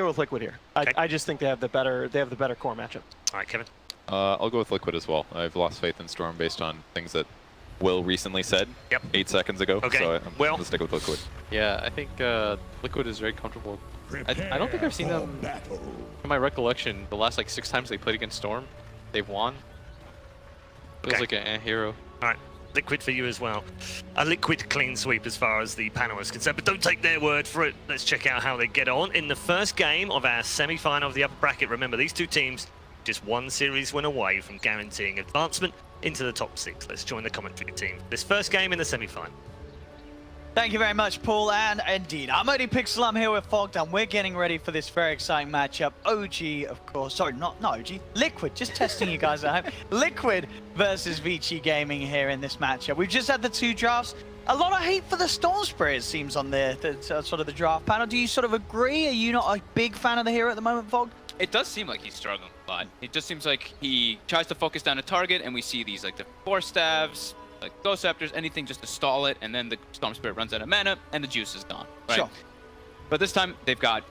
go with Liquid here. Okay. I just think they have the better core matchup. All right, Kevin. I'll go with Liquid as well. I've lost faith in Storm based on things that Will recently said 8 seconds ago. Okay. So I'm going to stick with Liquid. Yeah, I think Liquid is very comfortable. I don't think I've seen them, in my recollection, the last like 6 times they played against Storm, they've won. Feels like a hero. All right. Liquid for you as well. A Liquid clean sweep as far as the panel is concerned, but don't take their word for it. Let's check out how they get on in the first game of our semi-final of the upper bracket. Remember, these two teams just one series win away from guaranteeing advancement into the top 6. Let's join the commentary team. This first game in the semi-final. Thank you very much, Paul, and indeed, I'm Odie Pixel, I'm here with Fogged, and we're getting ready for this very exciting matchup. OG, of course, sorry, not OG, Liquid, just testing you guys at home. Liquid versus VICI Gaming here in this matchup. We've just had the 2 drafts. A lot of hate for the Storm Spirit, it seems, on the sort of the draft panel. Do you sort of agree? Are you not a big fan of the hero at the moment, Fogged? It does seem like he's struggling a lot. It just seems like he tries to focus down a target, and we see these like the 4 staves, like Ghost Raptors, anything just to stall it, and then the Storm Spirit runs out of mana, and the juice is gone. Right? Sure. But this time they've got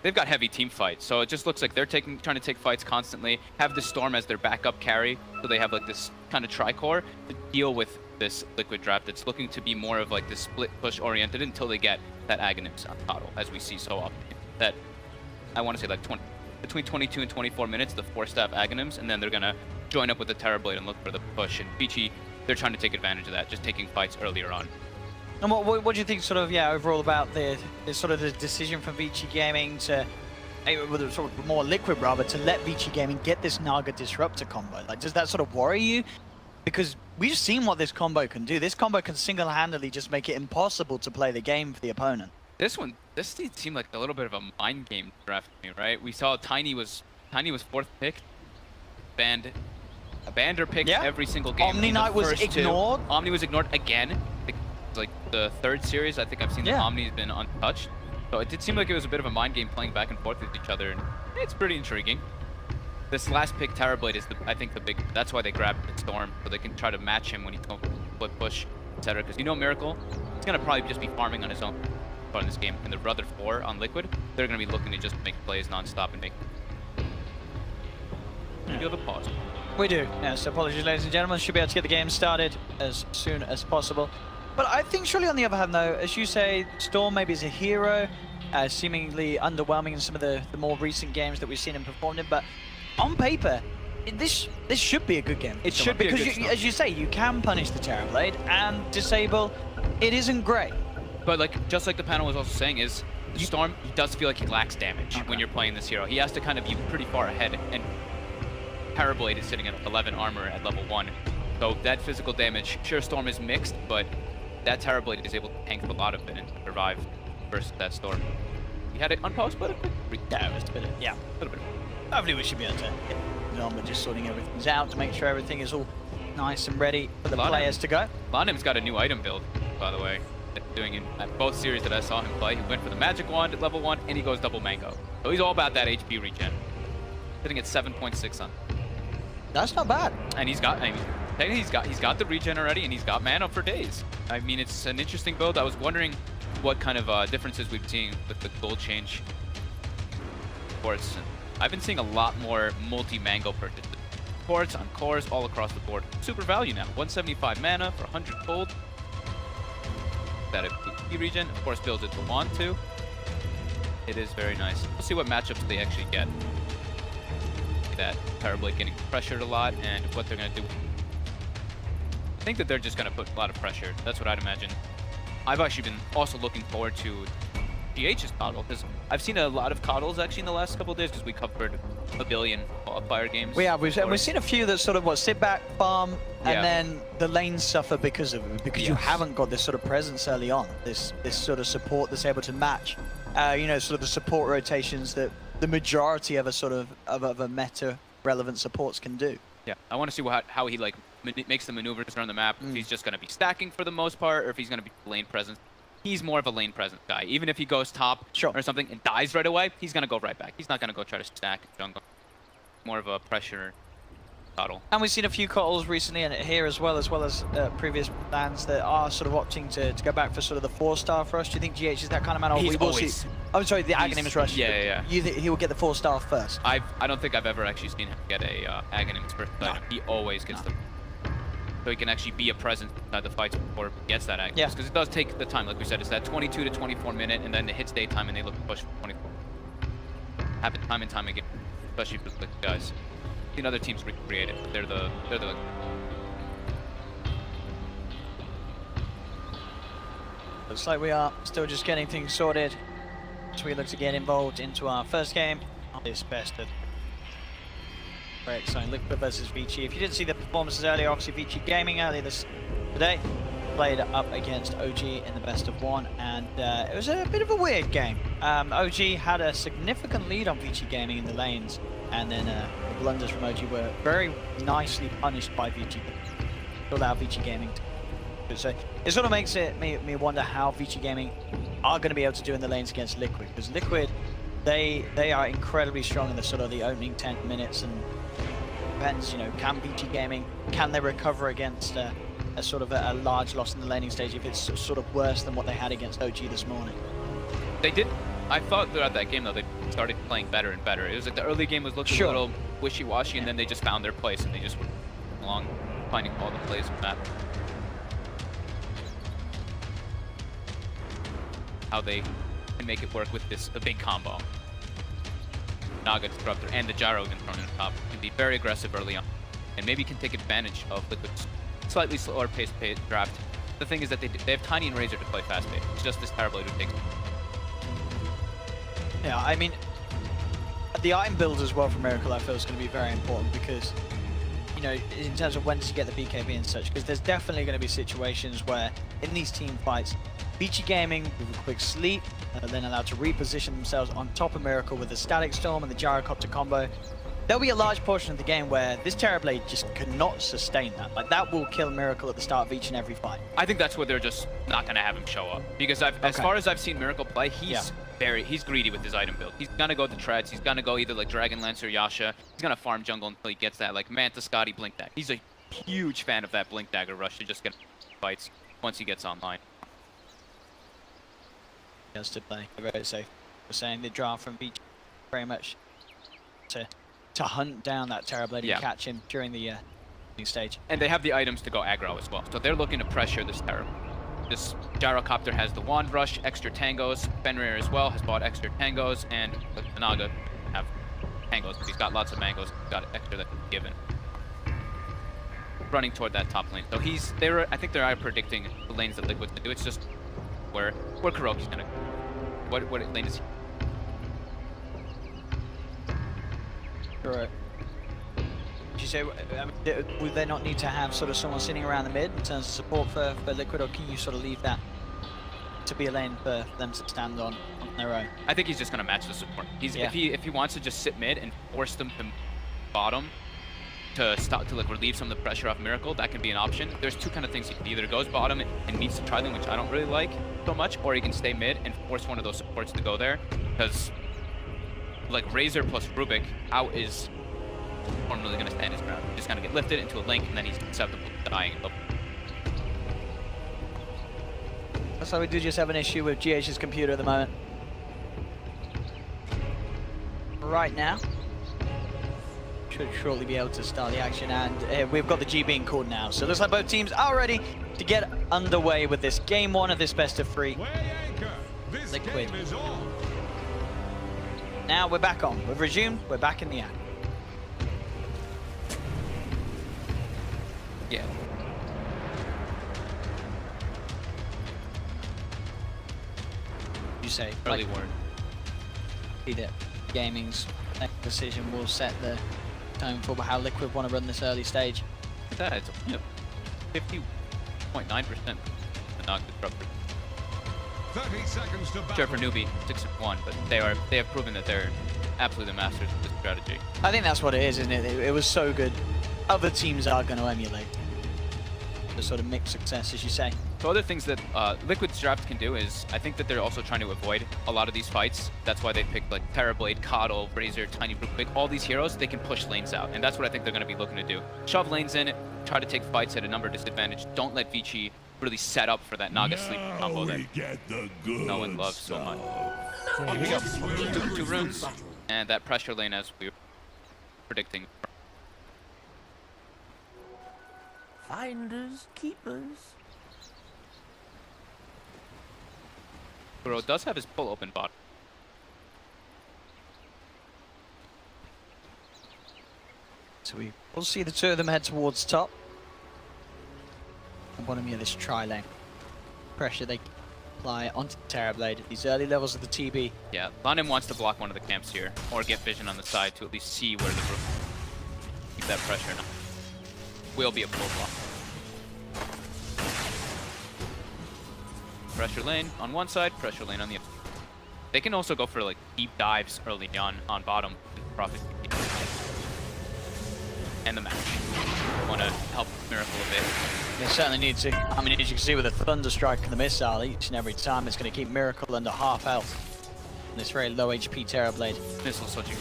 heavy team fights, so it just looks like they're trying to take fights constantly. Have the Storm as their backup carry, so they have like this kind of tri-core to deal with this Liquid draft that's looking to be more of like this split push oriented until they get that Aghanims on Coddle, as we see so often. That I want to say like between 22 and 24 minutes, the 4-staff Aghanims, and then they're gonna join up with the Terrorblade and look for the push. And VICI, they're trying to take advantage of that, just taking fights earlier on. And what do you think, sort of, overall about the sort of the decision from VICI Gaming to, sort of more Liquid rather, to let VICI Gaming get this Naga Disruptor combo? Like, does that sort of worry you? Because we've seen what this combo can do. This combo can single-handedly just make it impossible to play the game for the opponent. This seemed like a little bit of a mind game draft to me, right? We saw Tiny was 4th picked, a bander picked every single game. Omni Knight was ignored. Omni was ignored again. It's like the 3rd series I think I've seen that Omni's been untouched. So it did seem like it was a bit of a mind game playing back and forth with each other, and it's pretty intriguing. This last pick, Terrorblade, is I think the big. That's why they grabbed the Storm, so they can try to match him when he's going split push, etc. Because Miracle, he's gonna probably just be farming on his own in this game, and the other 4 on Liquid, they're gonna be looking to just make plays non-stop and make. You have a pause. We do. Yes, apologies, ladies and gentlemen. Should be able to get the game started as soon as possible. But I think surely on the other hand, though, as you say, Storm maybe is a hero, seemingly underwhelming in some of the more recent games that we've seen him perform in. But on paper, this should be a good game. It should, because as you say, you can punish the Terrorblade and disable. It isn't great. But like, just like the panel was also saying, is the Storm, he does feel like he lacks damage when you're playing this hero. He has to kind of be pretty far ahead, and Terrorblade is sitting at 11 armor at level 1. So that physical damage, sure, Storm is mixed, but that Terrorblade is able to tank a lot of it and survive versus that Storm. He had it unpaused, but yeah, it was a little bit. Hopefully we should be able to get on with just sorting everything out to make sure everything is all nice and ready for the players to go. Lanim's got a new item build, by the way. Doing in both series that I saw him play. He went for the Magic Wand at level 1, and he goes double Mango. So he's all about that HP regen. Sitting at 7.6 on. That's not bad. And he's got the regen already, and he's got mana for days. I mean, it's an interesting build. I was wondering what kind of differences we've seen with the gold change. Ports. I've been seeing a lot more multi-Mango purchases. Ports on cores all across the board. Super value now. 175 mana for 100 gold. That HP regen, of course, builds it to want to. It is very nice. We'll see what matchups they actually get. That Terrorblade getting pressured a lot, and what they're going to do. I think that they're just going to put a lot of pressure. That's what I'd imagine. I've actually been also looking forward to GH's Coddle, because I've seen a lot of Coddles actually in the last couple of days, because we covered a billion qualifier games. We've seen a few that sort of sit back, farm, and then the lanes suffer because of it, because you haven't got this sort of presence early on, this sort of support that's able to match, sort of the support rotations that the majority of a sort of a meta relevant supports can do. Yeah, I want to see how he like makes the maneuvers around the map. If he's just going to be stacking for the most part, or if he's going to be lane presence. He's more of a lane presence guy. Even if he goes top or something and dies right away, he's going to go right back. He's not going to go try to stack jungle. More of a pressure Coddle. And we've seen a few calls recently and here as well as previous plans that are sort of opting to go back for sort of the 4-star rush. Do you think GH is that kind of man? Or He's we will always- see? I'm sorry, the Aghanims rush. Yeah. You think he will get the 4-star first? I don't think I've ever actually seen him get a Aghanims first item. He always gets them. So he can actually be a presence inside the fights before he gets that Aghanims. Yeah. Because it does take the time, like we said, it's that 22 to 24 minute, and then it hits daytime and they look to push for 24. Happens time and time again, especially for the guys. I've seen other teams recreate it. They're the Looks like we are still just getting things sorted as we look to get involved into our first game of this best of. Very exciting. Liquid versus VICI. If you didn't see the performances earlier, obviously VICI Gaming earlier today played up against OG in the best of 1, and it was a bit of a weird game. OG had a significant lead on VICI Gaming in the lanes, and then the blunders from OG were very nicely punished by VICI. Allowed VICI Gaming to. So it sort of makes me wonder how VICI Gaming are going to be able to do in the lanes against Liquid, because Liquid, they are incredibly strong in the sort of the opening 10 minutes, and depends, you know, can VICI Gaming, can they recover against a sort of a large loss in the laning stage if it's sort of worse than what they had against OG this morning? They did. I thought throughout that game though they started playing better and better. It was like the early game was looking a little wishy-washy, and then they just found their place and they just went along finding all the plays from that. How they can make it work with the big combo. Naga Disruptor and the gyro even thrown in the top. Can be very aggressive early on, and maybe can take advantage of Liquid's slightly slower pace draft. The thing is that they have Tiny and Razor to play fast pace. It's just this Terrorblade who takes. Yeah, I mean, the item build as well for Miracle I feel is going to be very important, because, you know, in terms of when to get the BKB and such, because there's definitely going to be situations where in these team fights, VICI Gaming with a quick sleep, then allowed to reposition themselves on top of Miracle with the Static Storm and the Gyrocopter combo. There'll be a large portion of the game where this Terrorblade just cannot sustain that. Like, that will kill Miracle at the start of each and every fight. I think that's where they're just not going to have him show up, because as far as I've seen Miracle play, he's he's greedy with his item build. He's gonna go the treads. He's gonna go either like Dragon Lance or Yasha. He's gonna farm jungle until he gets that like Manta, Scotty, Blink Dagger. He's a huge fan of that Blink Dagger rush to just get fights once he gets online. Just to play very safe. We're saying the draft from VICI very much to hunt down that Terrorblade and catch him during the stage. And they have the items to go aggro as well, so they're looking to pressure this Terror. This Gyrocopter has the Wand Rush, extra Tangos. Fenrir as well has bought extra Tangos, and the Naga have Tangos. He's got lots of Mangoes. He's got extra that he's given. Running toward that top lane. So I think they are predicting the lanes that Liquid's to do. It's just where Kuroki's gonna go. What lane is he? Correct. Did you say, would they not need to have sort of someone sitting around the mid in terms of support for Liquid, or can you sort of leave that to be a lane for them to stand on their own? I think he's just going to match the support. If he wants to just sit mid and force them to bottom to like relieve some of the pressure off Miracle, that can be an option. There's two kind of things. He can either goes bottom and needs to try them, which I don't really like so much, or he can stay mid and force one of those supports to go there, because like Razor plus Rubik out is normally going to stand his ground. He's just going to get lifted into a link, and then he's susceptible to dying. So we do just have an issue with GH's computer at the moment. Right now, should shortly be able to start the action, and we've got the G being called now. So it looks like both teams are ready to get underway with this game 1 of this best of 3. Liquid. Now we're back on. We've resumed. We're back in the act. Yeah. You say Early word. See that Gaming's next decision will set the tone for how Liquid want to run this early stage. That it's 50.9% the Naga Disruptor. 30 seconds to Sure, for newbie, 6-1, but they have proven that they're absolutely the masters of this strategy. I think that's what it is, isn't it? It was so good. Other teams are going to emulate the sort of mixed success, as you say. So other things that Liquid's draft can do is, I think that they're also trying to avoid a lot of these fights. That's why they picked like Terrorblade, Coddle, Razor, Tiny Brook, all these heroes, they can push lanes out. And that's what I think they're going to be looking to do. Shove lanes in, try to take fights at a number disadvantage. Don't let VICI really set up for that Naga sleep combo that no one loves so much. Here we go. Two runes. And that pressure lane as we were predicting. Finders, keepers. Kuro does have his pull open bot. So we'll see the two of them head towards top. And bottom of this tri-lane. Pressure they apply onto the Terrorblade at these early levels of the TB. Yeah, London wants to block one of the camps here, or get vision on the side to at least see where the keep that pressure. Now will be a pull block. Pressure lane on one side, pressure lane on the other. They can also go for like deep dives early on bottom to profit and the match. Want to help Miracle a bit. They certainly need to. I mean, as you can see with the Thunder Strike and the missile, each and every time it's going to keep Miracle under half health. And this very low HP Terrorblade. Missile switching.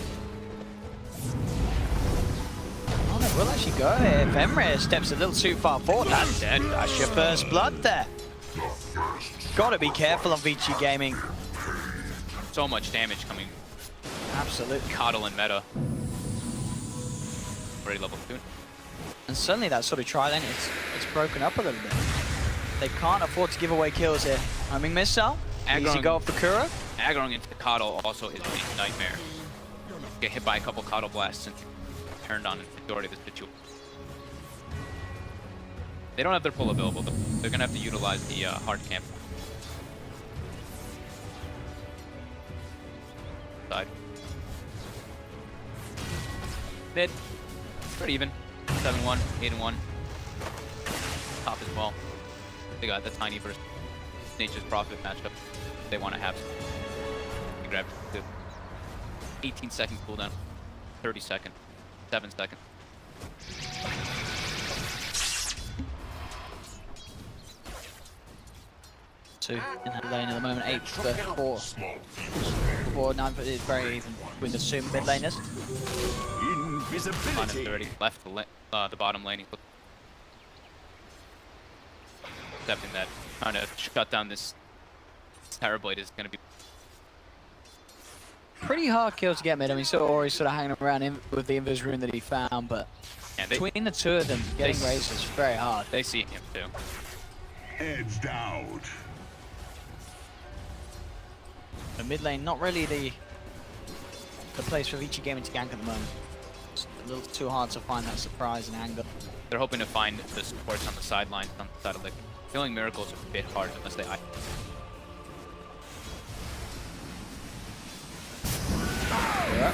Oh, they will actually go here. If Emre steps a little too far forward, that's dead. That's your first blood there. Gotta be careful on VICI Gaming. So much damage coming. Absolutely. Coddle and meta. Already level 2. And suddenly that sort of tri-lane, it's broken up a little bit. They can't afford to give away kills here. Homing missile. Easy goal for Kuro. Aggroing into the Coddle also is a nightmare. Get hit by a couple Coddle blasts and turned on in the majority of the situation. They don't have their pull available though. They're gonna have to utilize the hard camp. Side. Mid. Pretty even. 7-1, 8-1. Top as well. They got the Tiny versus Nature's Prophet matchup. They want to have. They grab the 18-second cooldown. 30-second. 7 seconds. Two in that lane at the moment. 8 for 4. 4, 9 for it's very even with the two mid laners. Invisibility. Already left the bottom lane. Accepting that, trying to shut down this Terrorblade is going to be Pretty hard kill to get mid. I mean, so Ori's sort of hanging around with the invis rune that he found, but yeah, between the two of them, getting Razor is very hard. They see him too. Edged out. The mid lane, not really the place for VICI Gaming to gank at the moment. It's a little too hard to find that surprise and angle. They're hoping to find the supports on the sidelines on the side of Liquid. Killing Miracle's a bit hard unless they Yeah.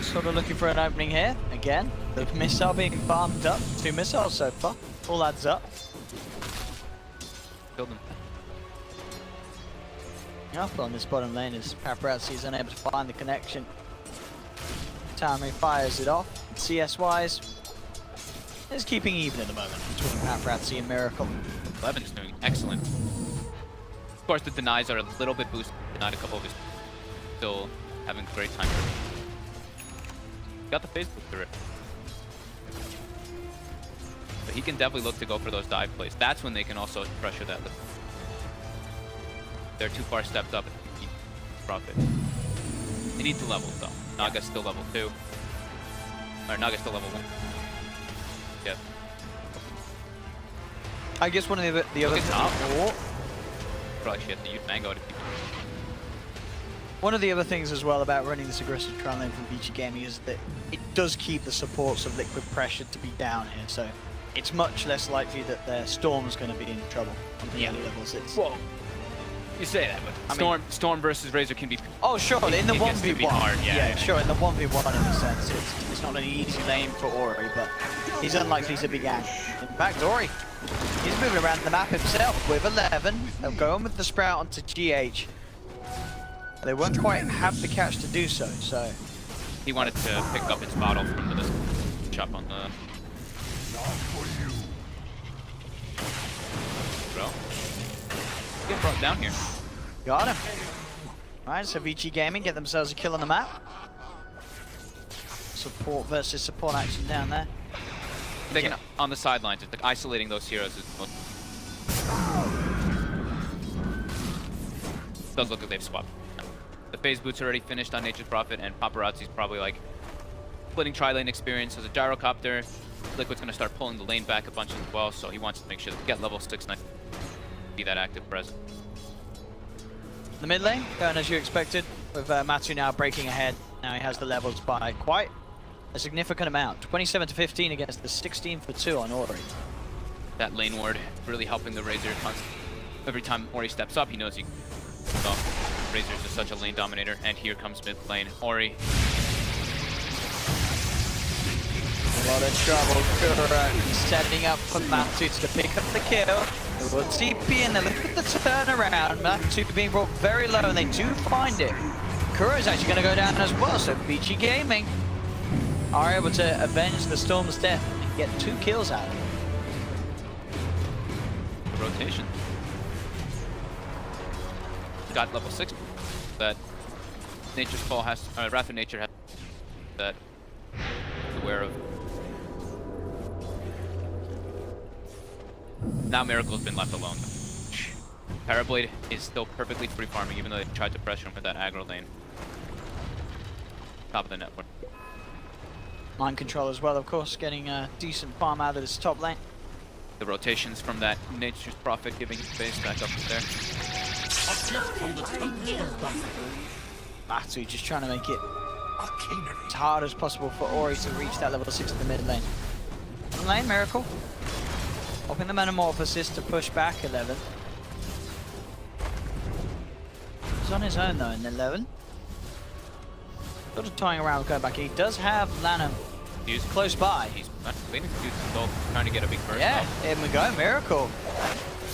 Sort of looking for an opening here. Again, the missile being farmed up. 2 missiles so far. All adds up. killed them. Up on this bottom lane as Paparazzi is unable to find the connection. Tammy fires it off. CS-wise, it's keeping even at the moment between Paparazzi and Miracle. Levin's doing excellent. Of course, the denies are a little bit boosted. Denied a couple of his. Still having a great time. Got the Facebook through it. But he can definitely look to go for those dive plays. That's when they can also pressure that. They're too far stepped up and profit. They need to level though. Naga's still level 2. Or Naga's still level 1. Yeah. I guess one of the other Probably should have to use Mango to keep it. One of the other things as well about running this aggressive trial lane from VICI Gaming is that it does keep the supports of Liquid pressured to be down here, so it's much less likely that their Storm's going to be in trouble on the early levels. It's Whoa. You say that, but Storm versus Razor can be. oh sure, in the it gets to be 1v1, hard, yeah. sure, in the 1v1 in a sense, it's not an easy lane for Ori, but he's unlikely to be ganked. In fact, Ori, he's moving around the map himself with 11. They'll go on with the Sprout onto GH. They won't quite have the catch to do so, so He wanted to pick up his bottle from the shop on the. Bro. get brought down here. Got him. Alright, so VICI Gaming get themselves a kill on the map. Support versus support action down there. They can, on the sidelines, just like isolating those heroes is most... Does look like they've swapped. The phase boot's already finished on Nature's Prophet, and Paparazzi's probably like splitting tri-lane experience as a gyrocopter. Liquid's gonna start pulling the lane back a bunch as well, so he wants to make sure to get level 6 nice, be that active presence. The mid lane, going as you expected, with Matsu now breaking ahead. Now he has the levels by quite a significant amount. 27 to 15 against the 16 for 2 on Ori. That lane ward really helping the Razor. Every time Ori steps up, he knows he. Well, Razor's just such a lane dominator, and here comes mid lane. Ori. A lot of trouble. Kura setting up for Matsu to pick up the kill. We'll TP in there. Look at the turnaround. Matsu being brought very low, and they do find it. Kura is actually going to go down as well, so VICI Gaming are able to avenge the Storm's death and get 2 kills out of it. Rotation. Got level 6 that Nature's Fall has, Wrath of Nature has that aware of. Now Miracle's been left alone. Parablade is still perfectly free farming, even though they tried to pressure him with that aggro lane. Top of the network. Mind control as well, of course, getting a decent farm out of this top lane. The rotations from that Nature's Prophet giving his base back up there. Matsu just trying to make it as hard as possible for Ori to reach that level 6 in the mid lane. Mid lane, Miracle. Hoping the Metamorphosis to push back 11. He's on his own though in 11. Sort of toying around with going back. He does have Lanham. He's close by. He's waiting to use the gold, trying to get a big burst. Yeah, here we go, Miracle.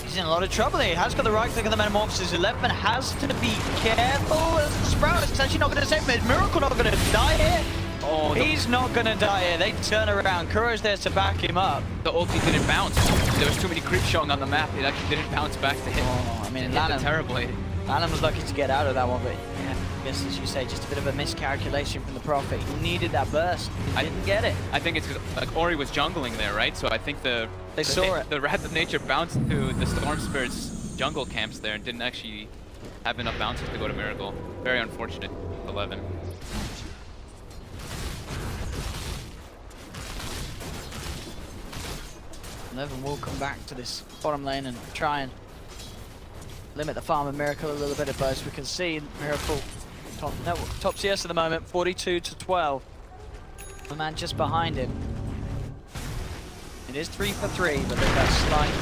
He's in a lot of trouble here. He has got the right click of the Metamorphosis. 11 has to be careful. Sprout is actually not going to save him. Miracle not going to die here. Oh, he's not going to die here. They turn around. Kuro's there to back him up. The ulti didn't bounce. There was too many creeps showing on the map. It actually didn't bounce back to hit. Oh, I mean, Lanham terribly. Lanham was lucky to get out of that one, but yeah, I guess as you say, just a bit of a miscalculation from the Prophet. He needed that burst. He didn't get it. I think it's because like Ori was jungling there, right? So I think they saw it. The Wrath of Nature bounced to the Storm Spirit's jungle camps there and didn't actually have enough bounces to go to Miracle. Very unfortunate. 11. Eleven will come back to this bottom lane and try and limit the farm of Miracle a little bit of both. We can see Miracle top CS at the moment, 42 to 12. The man just behind him. It is 3 for 3, but they've got a slight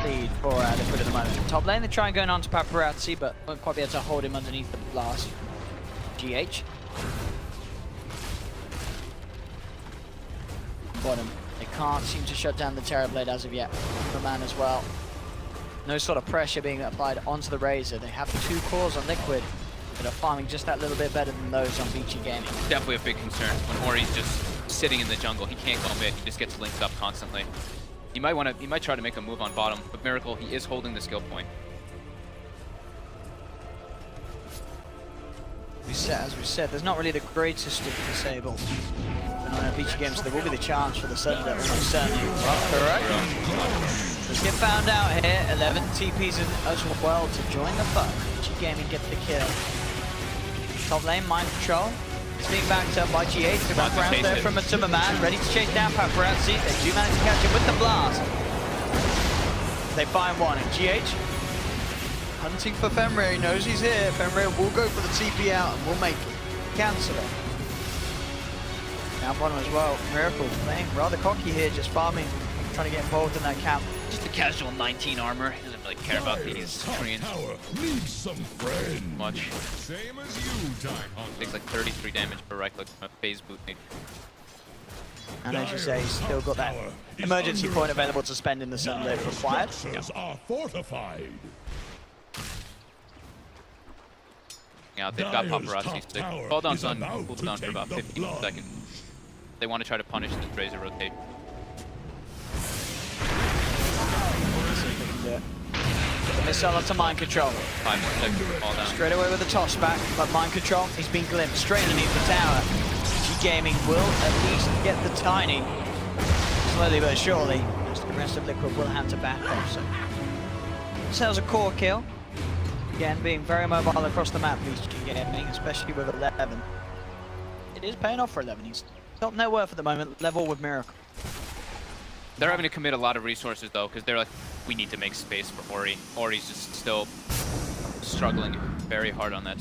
lead for Liquid at the moment. Top lane, they're trying going on to Paparazzi, but won't quite be able to hold him underneath the blast. GH. Bottom. They can't seem to shut down the Terrorblade as of yet. The man as well. No sort of pressure being applied onto the Razor. They have 2 cores on Liquid that are farming just that little bit better than those on VICI Gaming. Definitely a big concern when Ori's just sitting in the jungle. He can't go mid. He just gets linked up constantly. He might try to make a move on bottom, but Miracle, he is holding the skill point. As we said, there's not really the greatest of disable. On VICI Games, so there will be the chance for the sudden death, almost certainly. Correct. Let's get found out here. 11 TPs as well to join the fun. VICI Gaming get the kill. Top lane, Mind Control. It's being backed up by GH. The background there from a Man, ready to chase down Paparazzi. They do manage to catch him with the blast. They find one, and GH hunting for Fenrir. He knows he's here. Fenrir will go for the TP out and will make it. Cancel it. Down bottom as well. Miracle playing rather cocky here, just farming, trying to get involved in that camp. Just a casual 19 armor. He doesn't really care about these Koreans much. Same as you, Time Hunter. Takes like 33 damage per right click from a phase boot. And as you say, he's still got that emergency point available to spend in the sunlit if required. Are fortified. Yeah, they've got Paparazzi stick. Cooldowns on cooldown for about 15 seconds. They want to try to punish this Razor rotate. The to sell up to Mind Control. 5 more seconds to fall down. Straight away with the toss back, but Mind Control, he's been glimpsed straight underneath the tower. VICI Gaming will at least get the Tiny. Slowly but surely, the rest of Liquid will have to back off. So, sells a core kill. Again, being very mobile across the map, VICI Gaming, especially with 11. It is paying off for 11. He's top net worth at the moment, level with Miracle. They're having to commit a lot of resources though, because they're like, we need to make space for Ori. Ori's just still struggling very hard on that.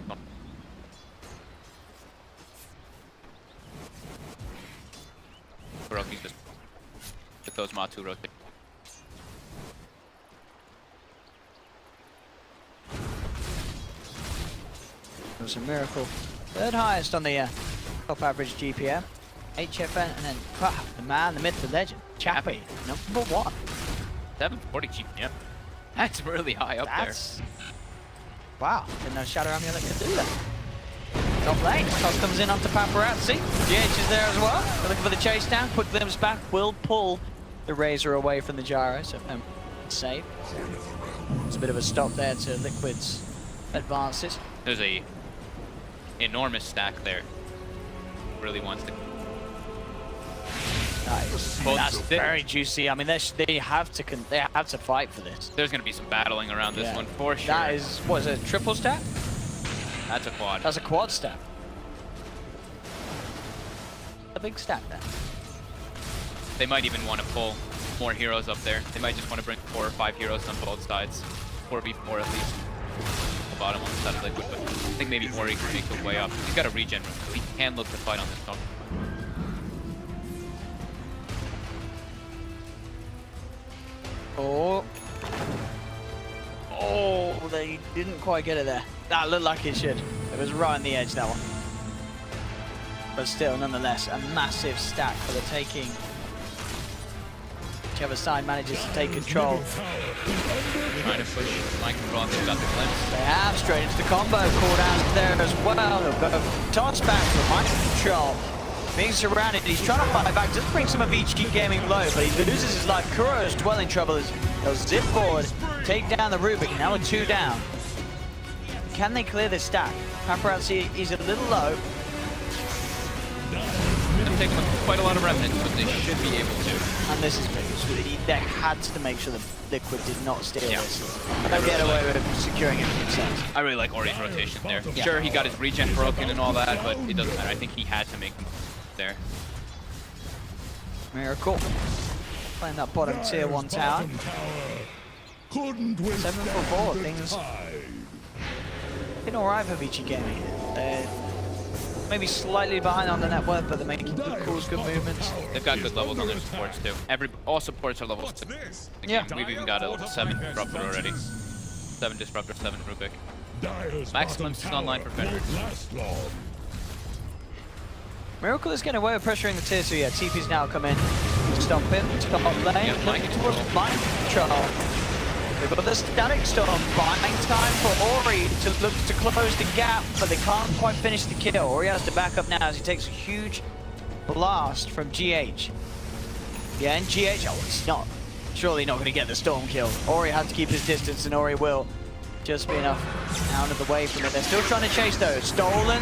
Kuroki's just with those Matu rotate. It was a Miracle. Third highest on the top average GPM. HFN, and then the man, the myth, the legend, Chappie, number 1. 740 GPM. That's really high up there. Wow, didn't know Shadow Amulet could do that. Top lane, toss comes in onto Paparazzi. GH is there as well. They're looking for the chase down. Quick glimpse back will pull the Razor away from the gyro, so safe. It's a bit of a stop there to Liquid's advances. There's a enormous stack there. Really wants to. That's very juicy. I mean, they have to fight for this. There's going to be some battling around this one for sure. That is, what is it, triple stack? That's a quad. That's a quad stack. A big stack there. They might even want to pull more heroes up there. They might just want to bring 4 or 5 heroes on both sides. 4v4 at least. The bottom on the side of Liquid, but I think maybe Ori can make the way up. He's got a regen, so he can look to fight on this top. Oh, they didn't quite get it there. That looked like it should. It was right on the edge, that one. But still, nonetheless, a massive stack for the taking. Whichever side manages to take control. Trying to push Mind Control, they've got the glimpse. They have straight into the combo. Cooldowns there as well. They'll go toss back for Mind Control. Being surrounded, he's trying to fight back. Does bring some of VICI Gaming low, but he loses his life. Kuro is well in trouble as they'll zip forward, take down the Rubik. Now with 2 down. Can they clear this stack? Paparazzi is a little low. They've taken quite a lot of remnants, but they should be able to. And this is big. So they had to make sure that Liquid did not steal this. They'll get away with securing it for themselves. I really like Ori's rotation there. Sure, he got his regen broken and all that, but it doesn't matter. I think he had to make them there. Miracle. Playing that bottom tier 1 tower. 7 for 4. Things been alright for VICI Gaming. They're maybe slightly behind on the net worth, but they're making good calls, good movements. They've got good levels on their supports too. All supports are level 6. Yeah. We've even got a level 7 disruptor already. 7 disruptor, 7 Rubik. Maximum is online for Fenrir. Miracle is getting away with pressuring the tier 2. Yeah, TP's now come in. Stop him. Top lane. Yeah, Mind Control. Mind Control. They've got the static storm. Buying time for Ori to look to close the gap, but they can't quite finish the kill. Ori has to back up now as he takes a huge blast from GH. Yeah, and GH, oh, it's not. Surely not going to get the storm kill. Ori has to keep his distance, and Ori will just be enough out of the way from it. They're still trying to chase though. Stolen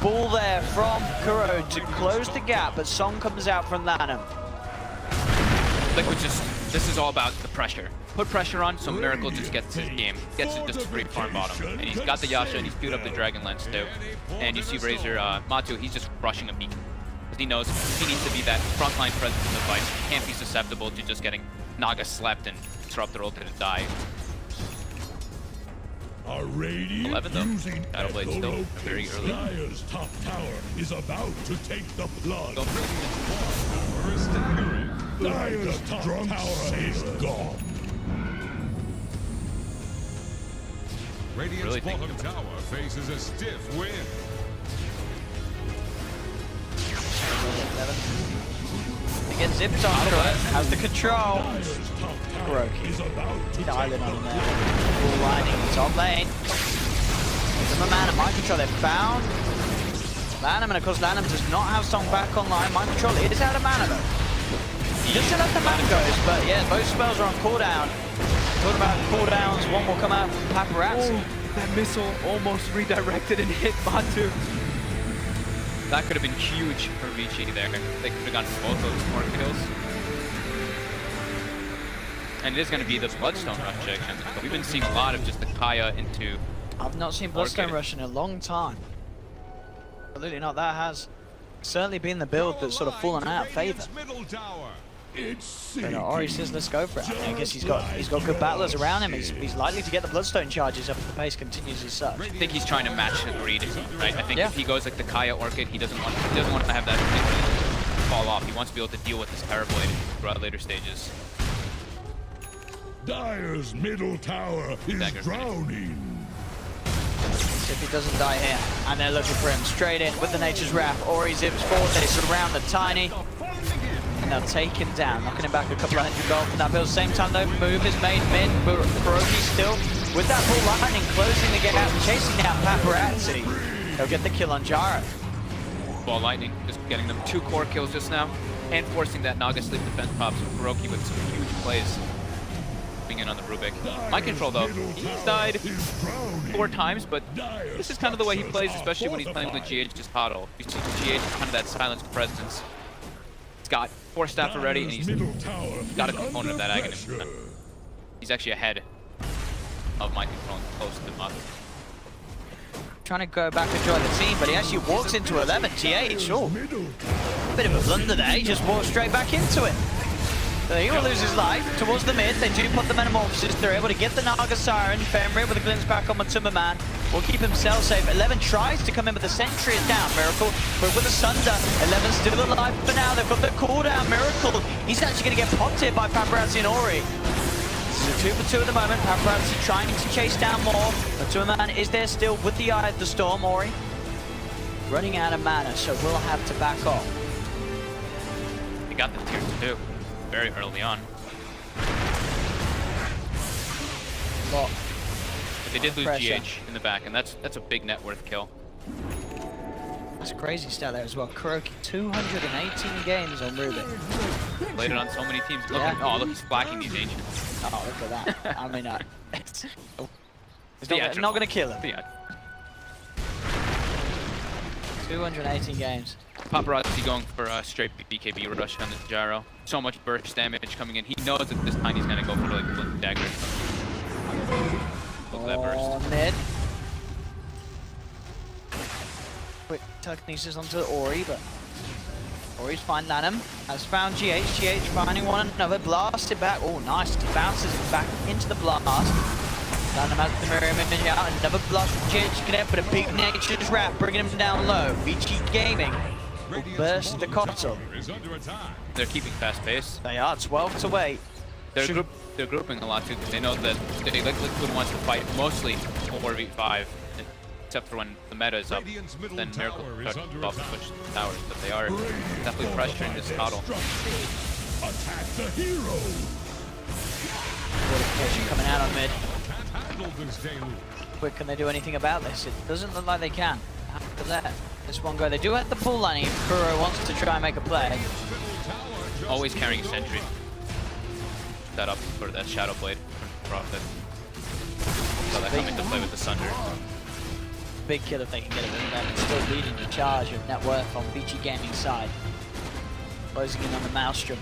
ball there from Kuro to close the gap, but Song comes out from Lanham. Liquid this is all about the pressure. Put pressure on, so Miracle just gets his game. Gets it just a great farm bottom. And he's got the Yasha, and he's queued up the Dragon Lance too. And you see Razor, Matu, he's just rushing a beat. Because he knows he needs to be that frontline presence in the fight. He can't be susceptible to just getting Naga slept and Disruptor ulted and die. 11 though. Battleblade still very early. Dire's top tower is about to take the plunge. Dire's top tower is gone. Radiant's bottom tower faces a stiff wind. 11. He gets zipped on to it. Has the control. Kuroki. Dialing on him there. Full lining. Top lane. Give him a mana. Mind Control. They've found Lanham, and of course Lanham does not have Song back online. Mind Control is out of mana though. Just enough the mana goes, but yeah, both spells are on cooldown. Talking about cooldowns, one will come out from Paparazzi. Oh, that missile almost redirected and hit Batu. That could have been huge for VICI there. They could have gotten both those more kills. And it is going to be the Bloodstone rush section. We've been seeing a lot of just the Kaya into... I've not seen Bloodstone Rush in a long time. Absolutely not. That has certainly been the build that's sort of fallen out of favor. But Ori says, let's go for it. I guess he's got good battlers around him. He's likely to get the Bloodstone charges up if the pace continues as such. I think he's trying to match the greed, right? I think if he goes like the Kaya Orchid, he doesn't want to have that thing fall off. He wants to be able to deal with this Parablade throughout later stages. Dire's middle tower is drowning. If he doesn't die here, and they're looking for him straight in with the Nature's Wrath. Ori zips forward, they surround the Tiny, and they'll take him down, knocking him back a couple of hundred gold from that build. Same time though, move is made mid, but KUNKKA still with that full lightning, closing the gap, chasing down Paparazzi. They'll get the kill on Jaro. Ball Lightning just getting them 2 core kills just now, and forcing that Naga Sleep defense pops with KUNKKA with some huge plays. In on the Rubik. My control though, he's died 4 times, but this is kind of the way he plays, especially when he's playing with GH just Huddle. You see GH is kind of that silenced presence. He's got 4 staff already, and he's got a component of that Aghanim. He's actually ahead of my control close to the mother. Trying to go back and join the team, but he actually walks into 11 TH. Oh, bit of a blunder there. He just walks straight back into it. So he will lose his life towards the mid. They do put the Metamorphosis. They're able to get the Naga Siren. Fenrir with a glimpse back on Matuma Man will keep himself safe. 11 tries to come in, but the Sentry is down. Miracle, but with the Sunder, 11's still alive for now. They've got the cooldown. Miracle, he's actually going to get popped here by Paparazzi and Ori. This is a 2 for 2 at the moment. Paparazzi trying to chase down more. Matuma Man is there still with the Eye of the Storm. Ori running out of mana, so we'll have to back off. They got the tier 2. Very early on. But they did lose GH in the back, and that's a big net worth kill. That's a crazy stat there as well. KUNKKA, 218 games on Rubik. Played it on so many teams. Look, oh, look, he's flacking these Ancients. Oh, look at that. I mean, it's not going to kill him. 218 games. Paparazzi going for a straight BKB rush on the Gyro. So much burst damage coming in. He knows that this Tiny's gonna go for like the dagger. Look at that burst. Mid. Quick telekinesis onto Ori, but Ori's fine. Lanham has found GH. GH finding one another. Blasted back. Oh, nice. He bounces back into the blast. Lanham has the mirror image out. Another blast from GH connect, but a big Nature's Wrap bringing him down low. VICI Gaming will burst the Kotal. They're keeping fast pace. They are 12 to 8. They're grouping a lot too, because they know that Liquid wants to fight mostly 4v5, except for when the meta is up. Then Miracle starts to push the towers, but they are definitely pressuring this Kotal. Attack the hero. Fortification coming out on mid. Quick, can they do anything about this? It doesn't look like they can. Have to let this one go. They do have the pull lining if KUNKKA wants to try and make a play. Always carrying a Sentry. That up for that Shadow Blade for Prophet. So they come into play with the Sunder. Big kill if they can get it with them. It's still leading the charge of net worth on VICI Gaming side. Closing in on the Maelstrom.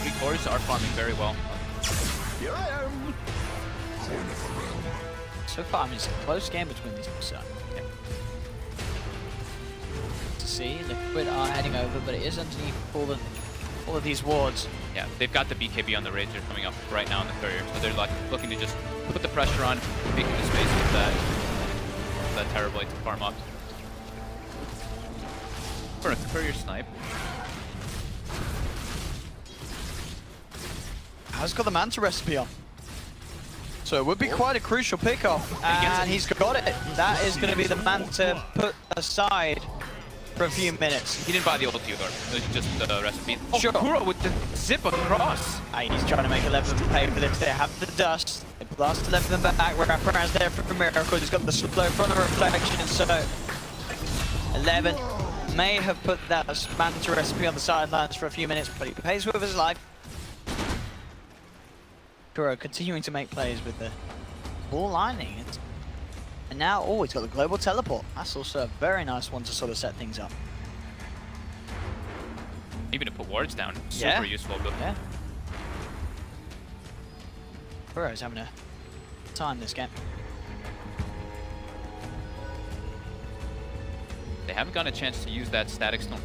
Three cores are farming very well. Here I am. So far, I mean, it's a close game between these two. So. To see, Liquid are heading over, but it is underneath all of these wards. Yeah, they've got the BKB on the Razor coming up right now in the Courier, so they're like looking to just put the pressure on, making the space with that Terrorblade to farm up. For a Courier snipe. Has got the Manta recipe on. So it would be quite a crucial pickoff, and he's got it. That is going to be the Manta put aside for a few minutes. He didn't buy the ulti either. It was just the recipe. Oh, sure. KUNKKA with the zip across. He's trying to make 11 pay for this. They have the dust. They blast 11 back. Wraparound's there for Miracle. He's got the slow from the reflection. So 11 may have put that Manta recipe on the sidelines for a few minutes, but he pays with his life. Kuro continuing to make plays with the ball lining. And now, oh, he's got the global teleport. That's also a very nice one to sort of set things up. Even to put wards down, super useful. But Yeah. Kuro's having a time this game. they haven't gotten a chance to use that static storm.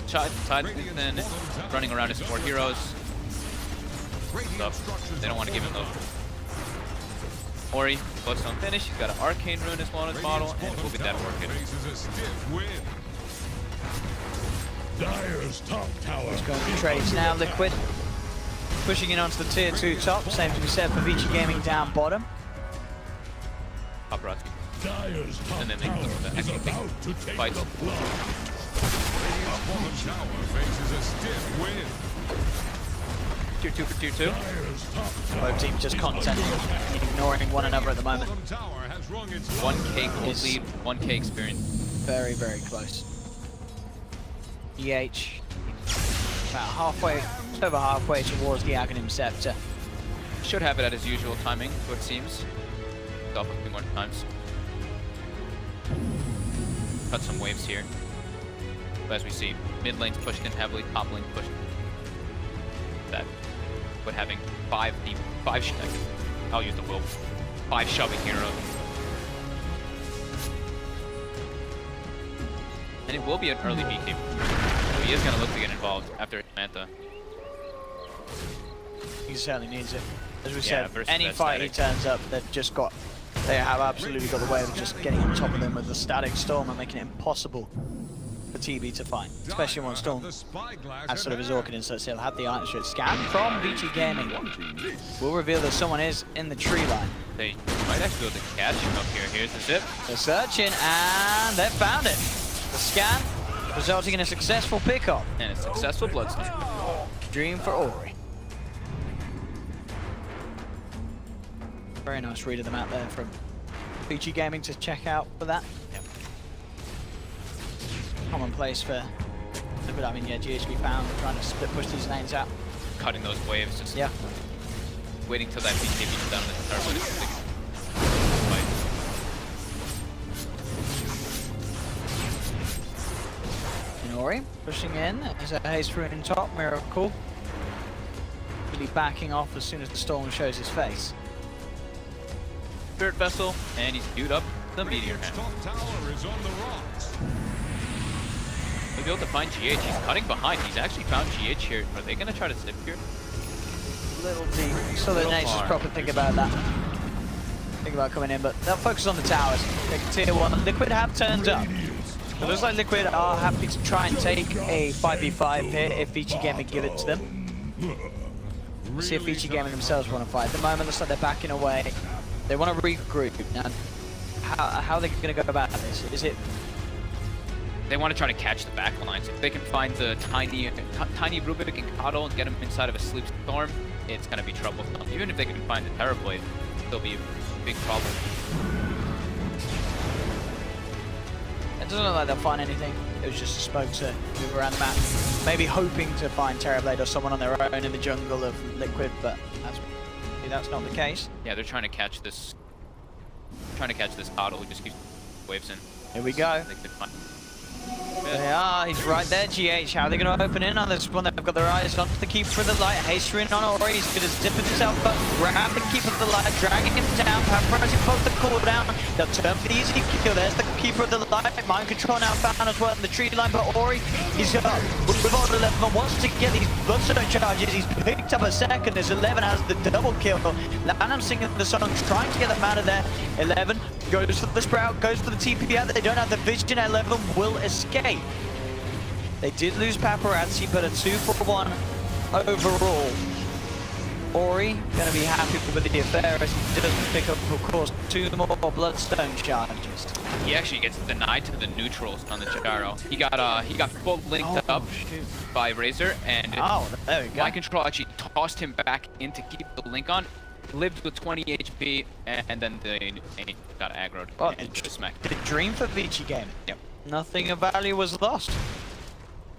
Tide then running around as 4 heroes. So they don't want to give him those. Ori, Bloodstone finish. He's got an Arcane Rune as well in his model, and we'll get that working. Dire's top tower. He's going to trades now. Liquid pushing in onto the tier 2 top. Same to be said for VICI Gaming down bottom. Paparazzi. Dire's top And then they tower look at is that. about to take Fights. the blow. Radiant's bottom tower faces a stiff wind. Tier 2 for tier 2. Dire's top tower Both teams just contenting, ignoring one another at the moment. bottom tower has rung its 1k gold It's- lead, 1k experience. Very, very close. EH about halfway, just over halfway towards the Aghanim Scepter. Should have it at his usual timing, so it seems. Stop a few more times. Cut some waves here. But as we see, mid lane's pushed in heavily, top lane pushed. That, but having I'll use the will. 5 shoving heroes. And it will be an early B team. So he is going to look to get involved after Manta. He certainly needs it. As we Yeah, said, versus any that fight he static. turns up, they have absolutely got the way of just getting on top of them with the static storm and making it impossible for TB to fight, especially when Storm has sort of his Orchid in, so he'll have the iron straight. Scan from VICI Gaming will reveal that someone is in the tree line. They might actually be able to catch him up here. Here's the zip. They're searching and they've found it. The scan resulting in a successful pickup. And a successful Bloodstone. Dream for Ori. Very nice read of them out there from VICI Gaming to check out for that. Yep. Commonplace for, but I mean, yeah, GHB found trying to split push these lanes out. Cutting those waves, just Yeah. waiting till that BKB is down the start with it. And Ori pushing in as a haste rune in top, Miracle. Really backing off as soon as the storm shows his face. Spirit Vessel, and he's queued up the Meteor Radiant's Hammer. top tower is on the rocks. He'll be able to find GH. He's cutting behind. He's actually found GH here. Are they going to try to zip here? Little deep. So the Little Nate's far. proper think about that. Think about coming in, but they'll focus on the towers. Take a tier 1. Liquid have turned up. It looks like Liquid are happy to try and take a 5v5 here if VICI Gaming give it to them. We'll see if VICI Gaming themselves want to fight. At the moment, looks like they're backing away. They want to regroup. Now, how are they going to go about this? Is it... They want to try to catch the back lines. If they can find the tiny Rubik and Kato and get him inside of a sleep storm, it's going to be troublesome. Even if they can find the Terror Blade, it'll be a big problem. It doesn't look like they'll find anything. It was just a spoke to move around the map. Maybe hoping to find Terrorblade or someone on their own in the jungle of Liquid, but that's not the case. Yeah, they're trying to catch this. Kato who just keeps waves in. Here we go. They could find. They are. He's right there, GH. How are they going to open in on this one? They've got their eyes on the Keeper of the Light. Haste rune on Ori. He's going to zip himself up, grab the Keeper of the Light, dragging him down. Paparazzi pulls the cooldown. They'll turn for the easy kill. There's the Keeper of the Light. Mind control now found as well in the tree line. But Ori, he's got Revolt 11 wants to get these Bloodstone charges. He's picked up a second. This 11 has the double kill. Lanham singing the song, trying to get them out of there. 11 goes for the Sprout, goes for the TP out. They don't have the vision. 11 will escape. They did lose Paparazzi, but a 2-for-1 overall. Ori gonna be happy with the affair as he does pick up, of course, 2 more Bloodstone charges. He actually gets denied to the neutrals on the Chikaro. He got full linked up Shoot. by Razor, and Oh, there we go. Mind Control actually tossed him back in to keep the link on. Lived with 20 HP, and then they got aggroed Well, and just smacked. The dream for VICI Gaming. Yep. Nothing of value was lost.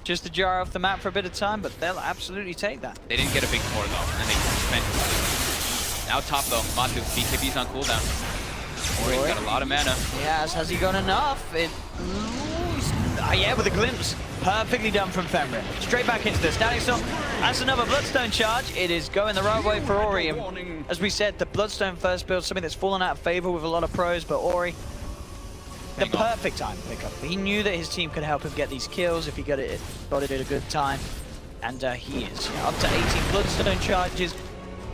Just a jar off the map for a bit of time, but they'll absolutely take that. They didn't get a big core though, and they spent. Now top though, Matu, BKB's on cooldown. Ori's got a lot of mana. Yes, has he got enough? Yeah, with a glimpse. Perfectly done from Fenrir. Straight back into the standing storm. That's another Bloodstone charge. It is going the right way for Ori. And as we said, the Bloodstone first build, something that's fallen out of favor with a lot of pros, but Ori, the perfect time to pick up. He knew that his team could help him get these kills if he got it at a good time. And he is up to 18 Bloodstone charges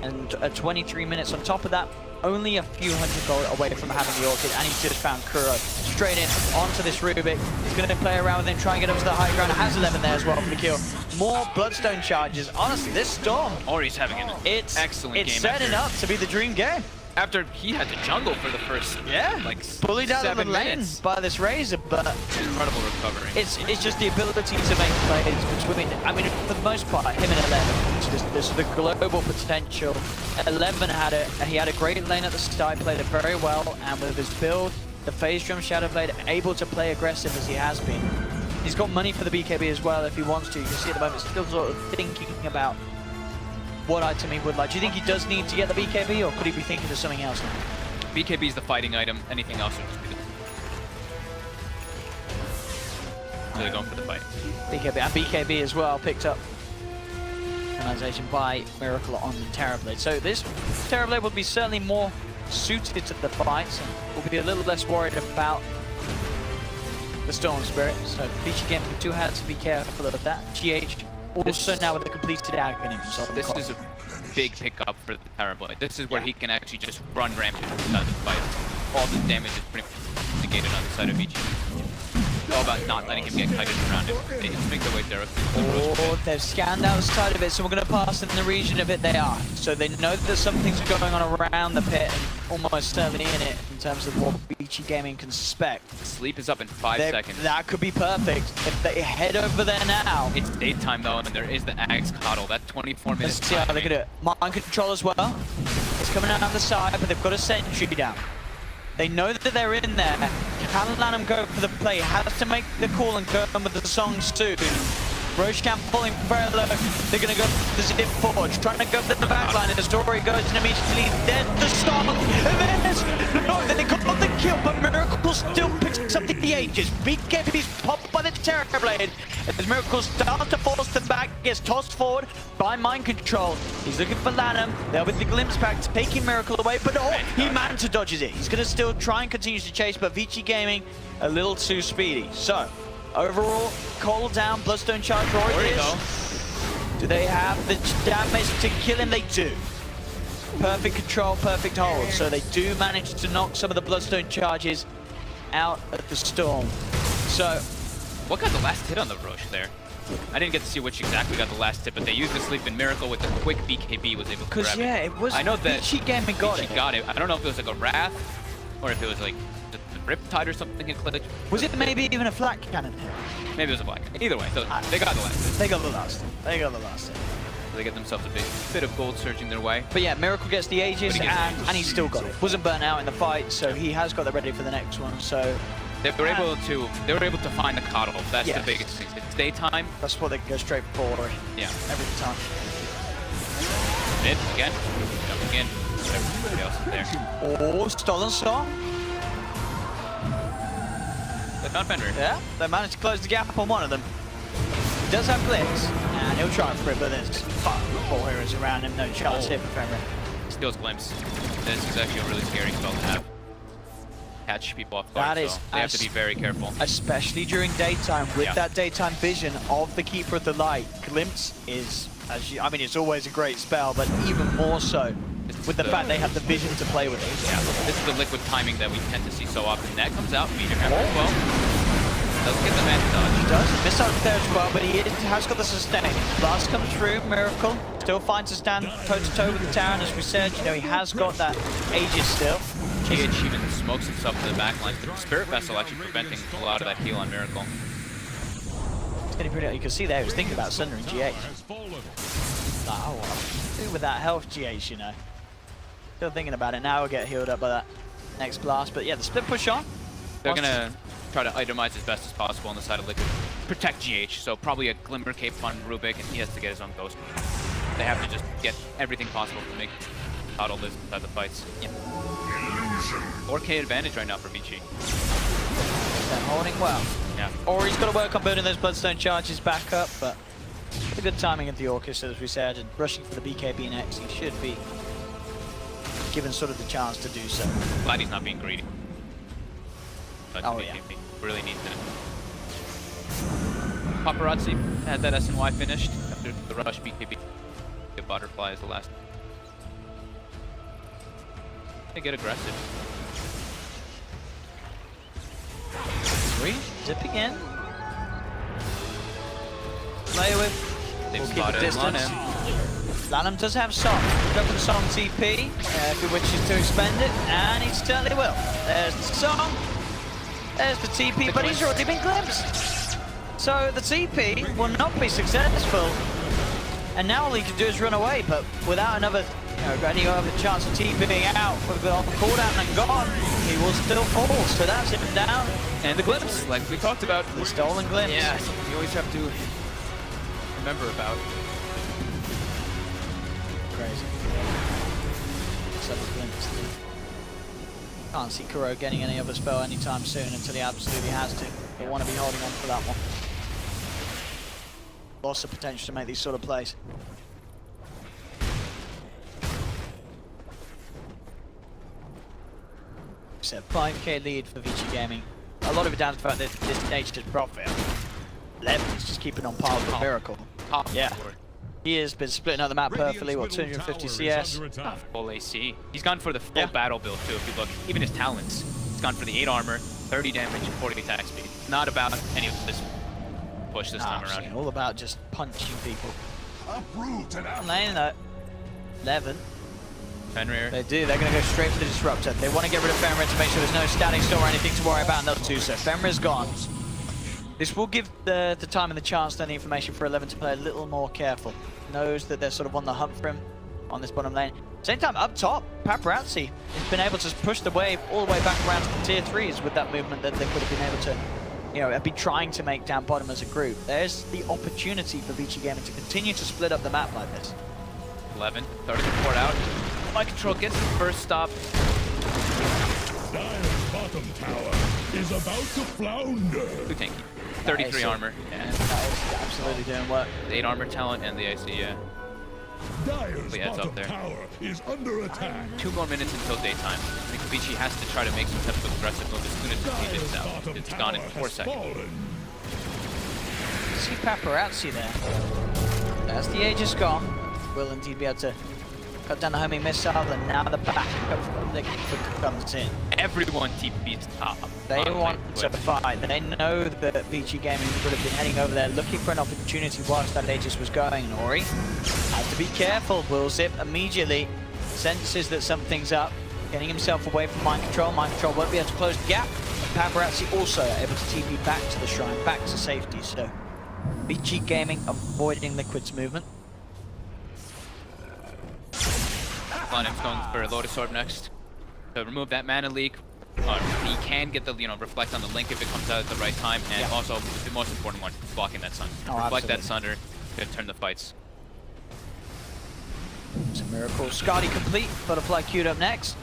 and 23 minutes on top of that. Only a few hundred gold away from having the Orchid, and he's just found Kuro straight in onto this Rubik. He's going to play around with him, try and get up to the high ground. Has 11 there as well for the kill. More Bloodstone charges. Honestly, this Storm, Ori's having an excellent game. It's setting up to be the dream game. After he had to jungle for the first, like, bullied out of the 7 lane minutes. by this Razor, but Incredible recovery. it's just the ability to make plays between, I mean, for the most part, him and 11. It's just this, the global potential. 11 had it, and he had a great lane at the start, played it very well, and with his build, the Phase Drum Shadow Blade, able to play aggressive as he has been. He's got money for the BKB as well if he wants to. You can see at the moment, still sort of thinking about what item he would like. Do you think he does need to get the BKB, or could he be thinking of something else now? BKB is the fighting item. Anything else would just be the... So they're going for the fight. BKB, and BKB as well, picked up organization by Miracle on Terrorblade. So this Terrorblade will be certainly more suited to the fights, and will be a little less worried about the Storm Spirit. So VICI Game 2 had to be careful of that. GH also now with the completed Aghanim. So This is a big pickup for the Terrorblade. This is where he can actually just run rampant inside the fight. All the damage is pretty much negated on the side of VICI. It's all about not letting him get kited around him. They just make their way there. Oh, they've scanned outside of it, so we're going to pass in the region of it they are. So they know that something's going on around the pit, and almost certainly in it, in terms of what VICI Gaming can suspect. Sleep is up in 5 seconds. That could be perfect. If they head over there now. It's daytime though, and there is the Axe Coddle. That 24 minutes. Let's see how they can do it. Mind control as well. It's coming out on the side, but they've got a sentry down. They know that they're in there. Can't let them go for the play. Has to make the call and go with the song soon. Roshan falling very low. They're going to go for the zip forward. Trying to go to the back line. And the story goes and immediately there's the song. No, they got the kill, but Miracle still picks up the ages. BKB's popped by the Terrorblade. As Miracle starts to force them back, gets tossed forward by Mind Control. He's looking for Lanham. There with the glimpse back, taking Miracle away, but oh, he managed to dodges it. He's going to still try and continue to chase, but VICI Gaming a little too speedy. So, overall, Cole down, Bloodstone charge Ori is. Do they have the damage to kill him? They do. Perfect control, perfect hold. So they do manage to knock some of the Bloodstone charges out of the Storm. So, what got the last hit on the Roche there? I didn't get to see which exactly got the last hit, but they used the Sleep and Miracle with the quick BKB was able to grab it. Yeah, it was. I know that VICI Gaming got it. got it. I don't know if it was like a Wrath or if it was like the Riptide or something in Clutch. Was it maybe even a flat cannon hit? Maybe it was a black. Either way, so they got the last hit. They got the last. They got the last. So they get themselves a bit of gold surging their way. But yeah, Miracle gets the Aegis, and he's still got it. Wasn't burnt out in the fight, so he has got that ready for the next one. So they were able to find the Coddle. That's the biggest thing. It's daytime. That's what they go straight for. Yeah. Every time. Mid again. Jumping in. Everybody else is there. Oh, Stolen Song. But not Fenrir. Yeah, they managed to close the gap on one of them. He does have Blitz, and he'll try for it, but there's 4 heroes around him. No chance here for Fenrir. Steals Glimpse. This is actually a really scary spell to have. Catch people off guard, so they have to be very careful. Especially during daytime, with that daytime vision of the Keeper of the Light. Glimpse is, I mean, it's always a great spell, but even more so with the fact they have the vision to play with it. Yeah, this is the liquid timing that we tend to see so often. That comes out, meter hammer as well. Doesn't get the man to dodge. He does, missile there as well, but he has got the sustain. Blast comes through, Miracle still finds to stand toe-to-toe with the Terran, as we said. You know, he has got that Aegis still. GH even smokes himself to the back line. The Spirit Vessel actually preventing a lot of that heal on Miracle. It's getting pretty, you can see there he was thinking about sundering GH. Oh, what do with that health GH, you know. Still thinking about it now. We'll get healed up by that next blast. But yeah, the split push on. They're gonna try to itemize as best as possible on the side of Liquid. Protect GH, so probably a Glimmer Cape on Rubik, and he has to get his own Ghost. They have to just get everything possible to make Otto live inside the fights. Yeah. 4K advantage right now for VICI. They're holding well. Yeah. Or he's got to work on building those Bloodstone charges back up, but the good timing of the Orchestra, as we said, and rushing for the BKB next, he should be given sort of the chance to do so. Glad he's not being greedy. But Oh, yeah. Really needs it. Paparazzi had that SNY finished after the rush BKB. The Butterfly is the last. They get aggressive. Sweet. Zipping in. Play with. They've We'll keep spotted the distance. Lanham. Lanham does have Song. Go for the Song TP if he wishes to expend it, and he certainly will. There's the Song. There's the TP, but he's already been glimpsed. So the TP will not be successful. And now all he can do is run away, but without another, any other chance of TPing out, with the cooldown and gone, he will still fall. So that's him down. And the glimpse, like we talked about. The stolen glimpse. Yeah, you always have to remember about. Crazy. Several glimpse. Can't see Kuro getting any other spell anytime soon until he absolutely has to. He'll want to be holding on for that one. Lots of potential to make these sort of plays. So 5k lead for VICI Gaming. A lot of it down to the fact that this nature's profit. Levin is just keeping on par with the Miracle. Yeah. He has been splitting out the map perfectly, what, 250 CS? Full AC. He's gone for the full battle build too, if you look. Even his talents. He's gone for the 8 armor, 30 damage, and 40 attack speed. Not about any of this push this time around. All about just punching people. Uproot and Lane though. Levin. Fenrir. They do, they're going to go straight for the Disruptor. They want to get rid of Fenrir to make sure there's no static storm or anything to worry about, and they'll do so. Fenrir's gone. This will give the time and the chance and the information for 11 to play a little more careful. Knows that they're sort of on the hunt for him on this bottom lane. Same time, up top, Paparazzi has been able to push the wave all the way back around to the tier 3s with that movement that they could have been able to, have been trying to make down bottom as a group. There's the opportunity for VICI Gaming to continue to split up the map like this. 11, 30 support out. Mind control gets the first stop. Dire's bottom tower is about to flounder. Too tanky. 33 armor. And that is absolutely doing work. 8 armor talent and the AC, yeah. Dire's heads up bottom there. tower is under attack. 2 more minutes until daytime. I think VICI has to try to make some type of aggressive move as soon as the team Dire's gets out. bottom It's tower gone in 4 has seconds. fallen. See Paparazzi there. As the Aegis gone, will indeed be able to cut down the homing missile, and now the backup from Liquid comes in. Everyone TP's top. They on want to Liquid. fight. They know that VICI Gaming would have been heading over there looking for an opportunity whilst that Aegis was going, and Ori has to be careful. Will Zip immediately senses that something's up, getting himself away from mind control. Mind control won't be able to close the gap. And Paparazzi also able to TP back to the shrine, back to safety. So VICI Gaming avoiding Liquid's movement. Lanham's going for Lotus Orb next. So remove that mana leak. He can get the, reflect on the link if it comes out at the right time, and also the most important one, blocking that sun. Reflect that Sunder, gonna turn the fights. It's a miracle. Scotty complete. Butterfly queued up next.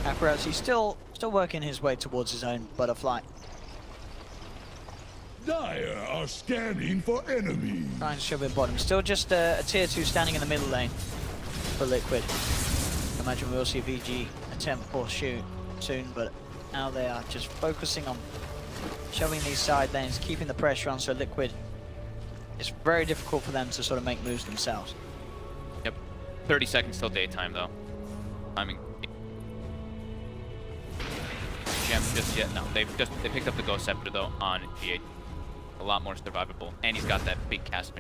Paparazzi still working his way towards his own Butterfly. Dire are scanning for enemies. Trying to shove it bottom. Still just a tier 2 standing in the middle lane for Liquid. I imagine we'll see VG attempt or shoot soon, but now they are just focusing on shoving these side lanes, keeping the pressure on, so Liquid, it's very difficult for them to sort of make moves themselves. Yep. 30 seconds till daytime, though. Timing. Gem just yet. No, they picked up the Ghost Scepter, though, on G8. A lot more survivable. And he's got that big cast.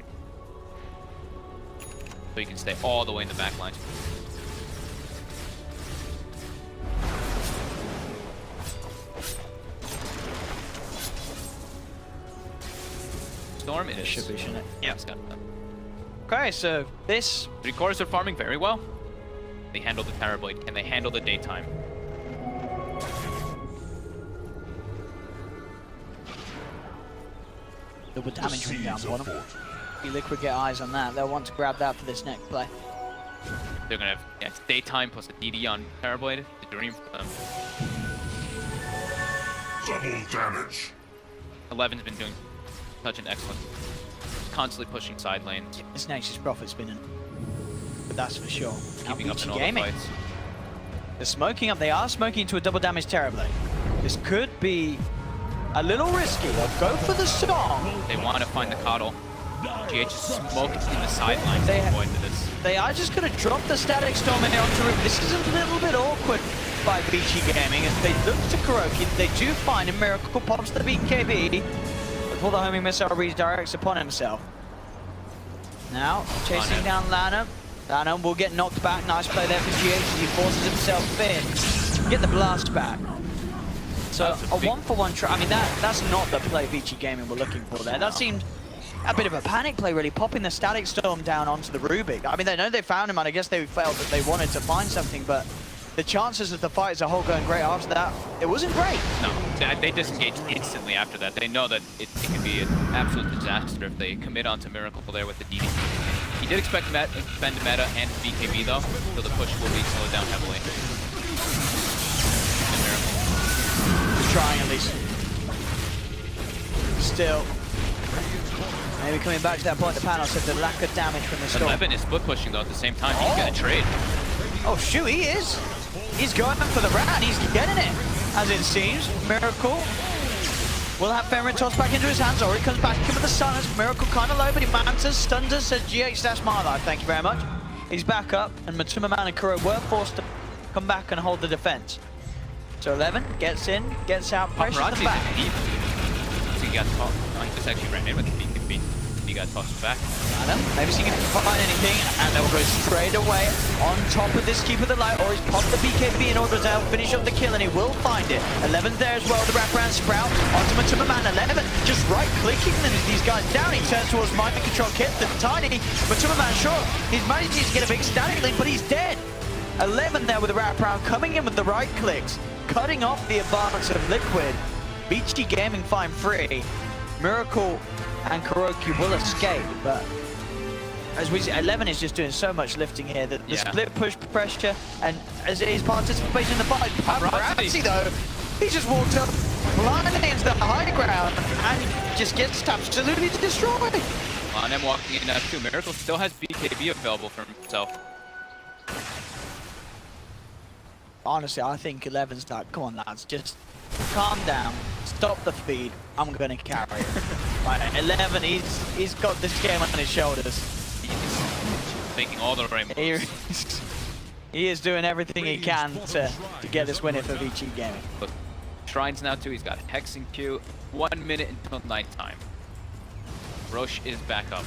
So he can stay all the way in the back line. Storm is... Should be, shouldn't it? Yeah, it's got that. Okay, so this... 3 cores are farming very well. They handle the Terror Blade. Can they handle the daytime? Double damage ring down bottom. Liquid get eyes on that. They'll want to grab that for this next play. They're gonna have it's daytime plus a DD on Terrorblade. The dream for them. Double damage. 11's been doing such an excellent, constantly pushing side lanes, This Nexus Prophet's been in, but that's for sure. Now keeping up VICI in all the Gaming. fights. They're smoking up. They are smoking into a double damage Terrorblade. This could be a little risky. They'll go for the song. They want to find the Coddle. GH is smoking in the sidelines They to avoid this. They are just going to drop the Static Storm in onto Root. This is a little bit awkward by VICI Gaming as they look to KUNKKA. They do find a Miracle pops the BKB before the homing missile redirects upon himself. Now, chasing down Lana. Lana will get knocked back. Nice play there for GH as he forces himself in. Get the blast back. So, a 1-for-1 try. I mean, that's not the play VICI Gaming were looking for there. That seemed a bit of a panic play, really, popping the Static Storm down onto the Rubik. I mean, they know they found him, and I guess they felt that they wanted to find something, but the chances of the fight as a whole going great after that, it wasn't great. No, they disengaged instantly after that. They know that it can be an absolute disaster if they commit onto Miracle there with the DD. He did expect to spend meta and BKB though, so the push will be slowed down heavily. He's trying at least. Still. Maybe coming back to that point, the panel said the lack of damage from the storm. 11 is split pushing though at the same time. He's gonna trade. Oh shoot, he is. He's going for the rat. He's getting it, as it seems. Miracle will have Ferret tossed back into his hands, or he comes back in with the silence. Miracle kind of low, but he mounts, stuns us, says GH, that's my life, thank you very much. He's back up, and Matuma Man and Kuro were forced to come back and hold the defense. So 11 gets in, gets out, pressures the back. So he got tossed. Oh, he just actually ran in with the BKB. He got tossed back. Maybe see if he can find anything, and they'll go straight away on top of this Keep of the Light, or he's popped the BKB in order to help finish up the kill, and he will find it. 11's there as well, the wraparound Sprout onto Matuma Man. 11 just right-clicking them as these guys down. He turns towards Mind Control, hits the tiny Matuma Man short. He's managed to get a big static link, but he's dead. 11 there with the wraparound, coming in with the right clicks, cutting off the advance of Liquid. VICI Gaming find free. Miracle and KUNKKA will escape, but as we see, 11 is just doing so much lifting here that the split push pressure, and as his participation in the fight, Paparazzi though, he just walked up blindly into the high ground and just gets absolutely destroyed. On him walking in too. Miracle still has BKB available for himself. Honestly, I think 11's like, come on lads, just calm down, stop the feed, I'm gonna carry it. Right, 11, he's got this game on his shoulders. He's making all the right moves. He is doing everything he can to get this win for VICI Gaming. Look, Shrines now too, he's got Hex and Q, 1 minute until nighttime. Roche is back up.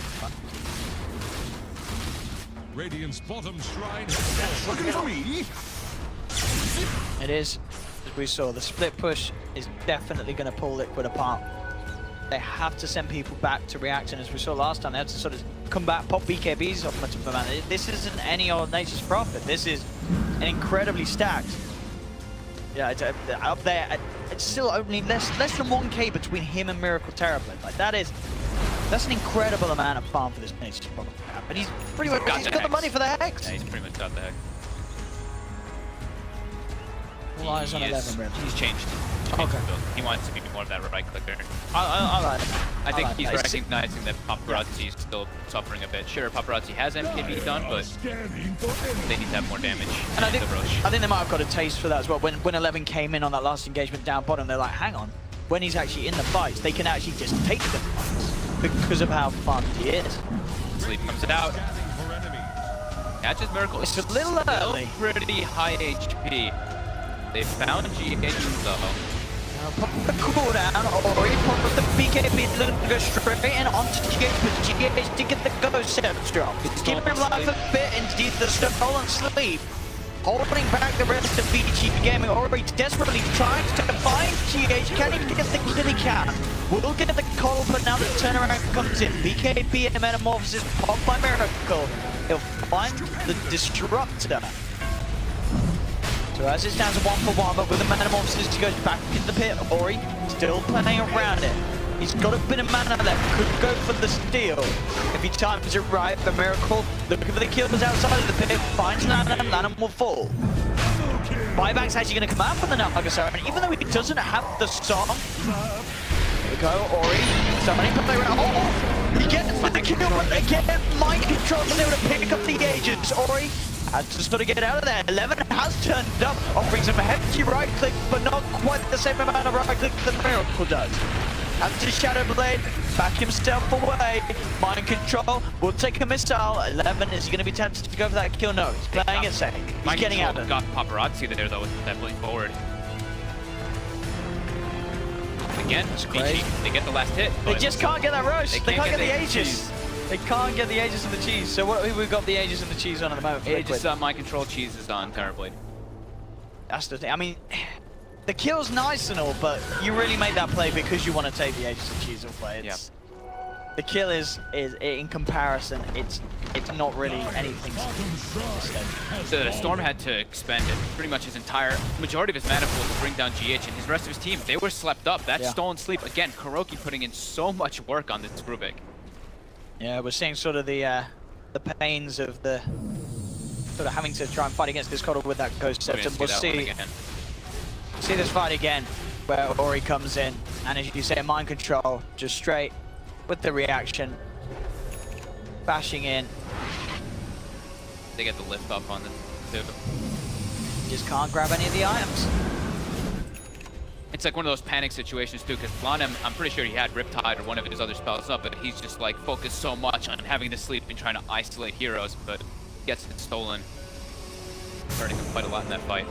Radiant's bottom shrine. Looking for me. It is, as we saw, the split push is definitely going to pull Liquid apart. They have to send people back to react, and as we saw last time, they had to sort of come back, pop BKBs off Matuma Man. This isn't any old Nature's Prophet. This is an incredibly stacked. Yeah, it's up there. It's still only less than 1k between him and Miracle Terrorblade. Like that's an incredible amount of farm for this Nature's Prophet. But he's pretty much got the money for the Hex. Yeah, he's pretty much got the Hex. All eyes on 11, bro. He's changed. Okay. He wants to be more of that right clicker. I like it. I think like he's that. recognizing that Paparazzi is still suffering a bit. Sure, Paparazzi has MKB done, but they need to have more damage. And I think the Roche. they might have got a taste for that as well. When 11 came in on that last engagement down bottom, they're like, hang on. When he's actually in the fights, they can actually just take the fights because of how fun he is. Sleep comes out. Catches Miracle. It's a little early. Pretty high HP. They found GH though. Pop the cooldown, or he pops the BKB to go straight in onto GH, but GH to get the ghost set drop. It's keeping him alive a bit, indeed the stolen sleep. Holding back the rest of VICI Gaming, already desperately trying to find GH. Can he get the kill he can? We'll get the call, but now the turnaround comes in. BKB and Metamorphosis popped by Miracle. He'll find the Disruptor. So as it stands 1-for-1, but with the Metamorphosis, he goes back into the pit. Ori still playing around it. He's got a bit of mana left. Could go for the steal if he times it right. The Miracle looking for the kills outside of the pit. Finds Lanham. Lanham will fall. Buyback's actually going to come out from the Nagasara, and even though he doesn't have the song, here we go, Ori. Somebody play around. Oh, he gets the kill, but again, mind control was able to pick up the Aegis. Ori has to sort of get out of there. 11 has turned up, offering some hefty right click, but not quite the same amount of right click that Miracle does. Has to Shadow Blade, back himself away. Mind control will take a missile. 11, is he going to be tempted to go for that kill? No, he's playing it safe. He's getting out of it. Got paparazzi there though, definitely forward. Again, VICI, they get the last hit. They just can't get that rush. They can't get the Aegis. Cheese. They can't get the Aegis and the cheese. So what we've got the Aegis and the cheese on at the moment? Aegis on mind control, cheese is on Terrorblade. That's the thing. I mean, the kill's nice and all, but you really made that play because you want to take the Aegis and cheese away. It's, the kill is in comparison, it's not really anything. So the Storm had to expend it, pretty much his majority of his mana pool to bring down GH, and his rest of his team, they were slept up. That stolen sleep, again, KuNKKA putting in so much work on this Rubik. Yeah, we're seeing sort of the pains of the sort of having to try and fight against this Coddle with that Ghost Scepter. We'll see this fight again, where Ori comes in, and as you say, mind control, just straight with the reaction, bashing in. They get the lift up on the two. Just can't grab any of the items. It's like one of those panic situations too, because Lanham, I'm pretty sure he had Riptide or one of his other spells up, but he's just like focused so much on having to sleep and trying to isolate heroes, but gets it stolen, hurting him quite a lot in that fight.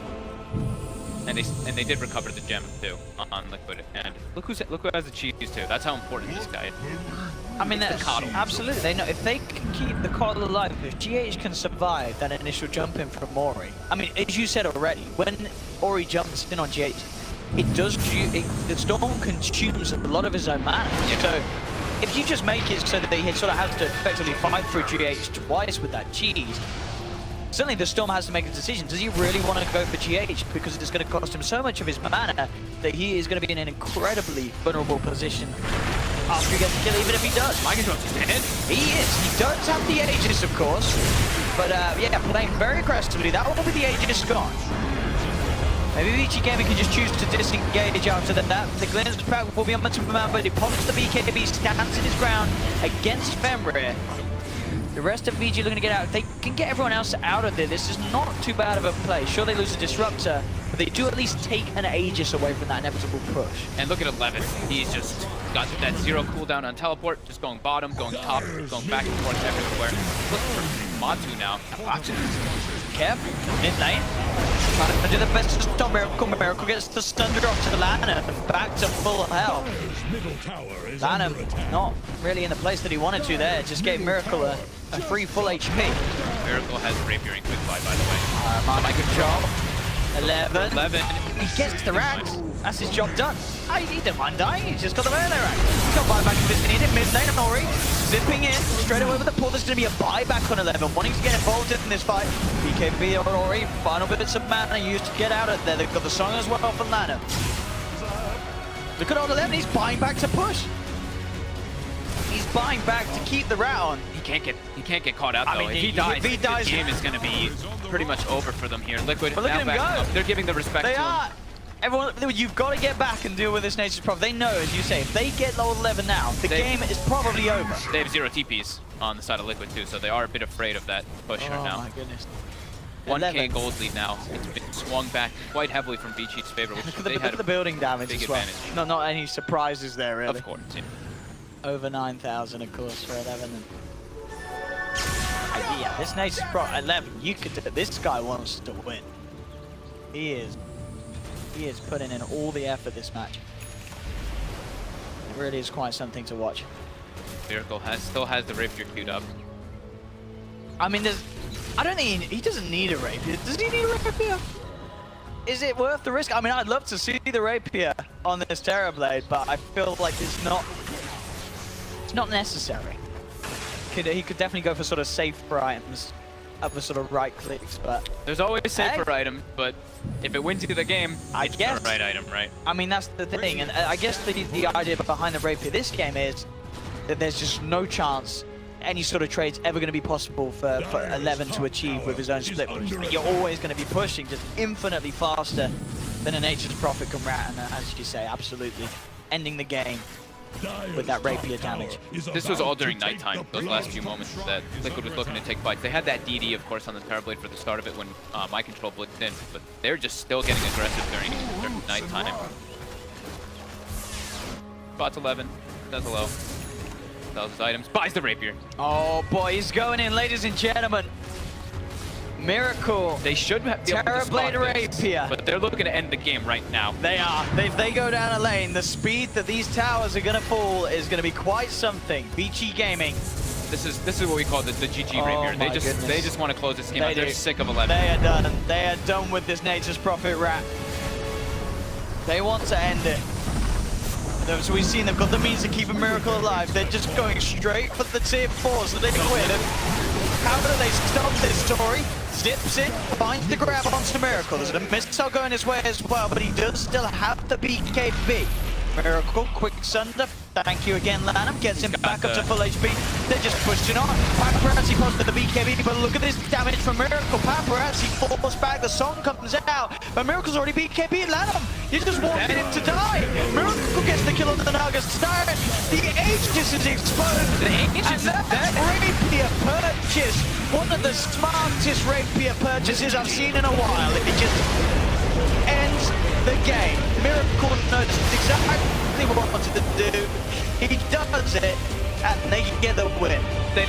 And they did recover the gem too on Liquid, and look who has the cheese too. That's how important this guy is. I mean, that's absolutely. They know if they can keep the Coddle alive, if GH can survive that initial jump in from Ori. I mean, as you said already, when Ori jumps in on GH, the Storm consumes a lot of his own mana. Yeah. So if you just make it so that he sort of has to effectively fight through GH twice with that cheese, certainly the Storm has to make a decision. Does he really want to go for GH? Because it's going to cost him so much of his mana that he is going to be in an incredibly vulnerable position after he gets the kill, even if he does. Mind control is dead. He is. He does have the Aegis, of course. But yeah, playing very aggressively. That will be the Aegis gone. Maybe VICI Gaming can just choose to disengage after that. The Glenn's back will be on momentum amount, but he pops the BKB, stands in his ground against Fenrir. The rest of VG looking to get out. If they can get everyone else out of there, this is not too bad of a play. Sure, they lose a Disruptor, but they do at least take an Aegis away from that inevitable push. And look at 11. He's just got that 0 cooldown on teleport, just going bottom, going top, going back and forth everywhere. Look for Matu now. Kev, mid lane, trying to do the best to stop Miracle. Miracle gets the stun drop to Lanham, back to full health. Lanham not really in the place that he wanted to there, just gave Miracle a free full HP. Miracle has Rapier and Quick Fly, by the way. My control. 11. 11. He gets the racks. That's his job done. Oh, he didn't mind dying. He's just got the melee rack. He's got buyback if it's needed. Mid lane, Ori zipping in straight away with the pull. There's going to be a buyback on 11, wanting to get involved in this fight. BKB or Ori, final bits of mana used to get out of there. They've got the song as well from Lanham. Look at old 11. He's buying back to push. He's buying back to keep the rat on. He can't get caught out though. If he dies, the game is going to be pretty much over for them here. Liquid but look now at him backing go. up. They're giving the respect they to are. him. Everyone, you've got to get back and deal with this nature's problem. They know, as you say, if they get low 11 now, the game is probably over. They have 0 TPs on the side of Liquid too, so they are a bit afraid of that push right now. Oh my goodness. 1k gold lead now. It's been swung back quite heavily from VICI's favor, which Look at the building damage big as well. advantage. Not any surprises there, really. Of course, yeah. Over 9,000, of course, for 11. Yeah, this nature's problem. 11, you could. This guy wants to win. He is putting in all the effort this match. It really is quite something to watch. Miracle still has the Rapier queued up. I mean, I don't think he doesn't need a Rapier. Does he need a Rapier? Is it worth the risk? I mean, I'd love to see the Rapier on this Terrorblade, but I feel like it's not necessary. He could definitely go for sort of safer items other sort of right clicks, but There's always safer Hey. items, but if it wins you the game, I it's guess. the right item, right? I mean, that's the thing, and I guess the idea behind the rapier this game is that there's just no chance any sort of trade's ever going to be possible for 11 to achieve with his own split push. You're always going to be pushing just infinitely faster than a Nature's Prophet can rat, and as you say, absolutely ending the game with that rapier damage. This was all during nighttime, those last few moments that Liquid was looking to take fights. They had that DD, of course, on the Terrorblade for the start of it when My Control blitzed in, but they're just still getting aggressive during nighttime. Spots 11, does a low. Sells his items, buys the rapier. Oh boy, he's going in, ladies and gentlemen. Miracle. They should have been able to spot Terrorblade this, rapier. but they're looking to end the game right now. They are. If they go down a lane, the speed that these towers are going to fall is going to be quite something. VICI Gaming. This is what we call the GG Oh rapier. my They goodness. just want to close this game They out. They're do. sick of 11. They are done. They are done with this Nature's Prophet rat. They want to end it. So we've seen they've got the means to keep a Miracle alive. They're just going straight for the tier 4 so they can win. How do they stop this story? Zips in, finds the grab onto Miracle. There's a missile going his way as well, but he does still have the BKB. Miracle, quick sunder. Thank you again, Lanham. Gets him back up to full HP. They're just pushing on. Paparazzi pops with the BKB, but look at this damage from Miracle. Paparazzi falls back. The song comes out, but Miracle's already BKB'd Lanham. You just wanted him to die. Miracle gets the kill on the Naga Siren. The Aegis is exploded. And that rapier purchase, one of the smartest rapier purchases I've seen in a while. It just ends the game. Miracle knows exactly what he wanted to do. He does it, and they get the win. They